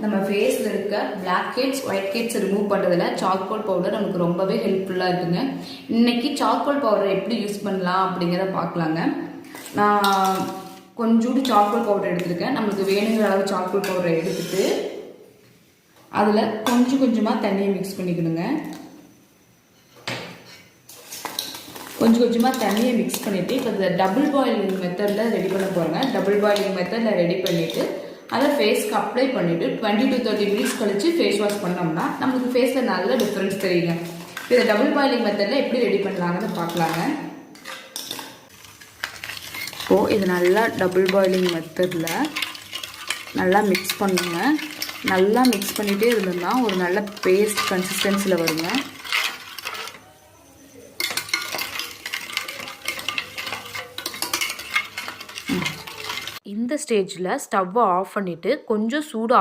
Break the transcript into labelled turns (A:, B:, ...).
A: நம்ம ஃபேஸில் இருக்க black heads white heads remove பண்ணுறதுல சார்கோல் பவுடர் நமக்கு ரொம்பவே ஹெல்ப்ஃபுல்லாக இருக்குங்க. இன்னைக்கு சார்கோல் பவுடர் எப்படி யூஸ் பண்ணலாம் அப்படிங்கிறத பார்க்கலாங்க. நான் கொஞ்சோண்டு சார்கோல் பவுடர் எடுத்துருக்கேன். நம்மளுக்கு வேணுங்கிற அளவு சார்கோல் பவுடரை எடுத்துட்டு அதில் கொஞ்சம் கொஞ்சமாக தண்ணியை மிக்ஸ் பண்ணிக்கணுங்க. கொஞ்சம் கொஞ்சமாக தண்ணியை மிக்ஸ் பண்ணிவிட்டு இப்போ இந்த டபுள் பாயிலிங் மெத்தடில் ரெடி பண்ண போகிறேங்க. டபுள் பாயிலிங் மெத்தடில் ரெடி பண்ணிவிட்டு அதை ஃபேஸ்க்கு அப்ளை பண்ணிவிட்டு 20 to 30 மினிட்ஸ் கழித்து ஃபேஸ் வாஷ் பண்ணோம்னா நம்மளுக்கு ஃபேஸில் நல்ல டிஃப்ரென்ஸ் தெரியுங்க. இதை டபுள் பாயிலிங் மெத்தடில் எப்படி ரெடி பண்ணலாங்கன்னு பார்க்கலாங்க. இப்போது இது நல்லா டபுள் பாயிலிங் மெத்தடில் நல்லா மிக்ஸ் பண்ணுங்க. நல்லா மிக்ஸ் பண்ணிகிட்டே இருந்தோம்னா ஒரு நல்ல பேஸ்ட் கன்சிஸ்டன்சியில் வருங்க. இந்த ஸ்டேஜில் ஸ்டவ்வை ஆஃப் பண்ணிவிட்டு கொஞ்சம் சூடு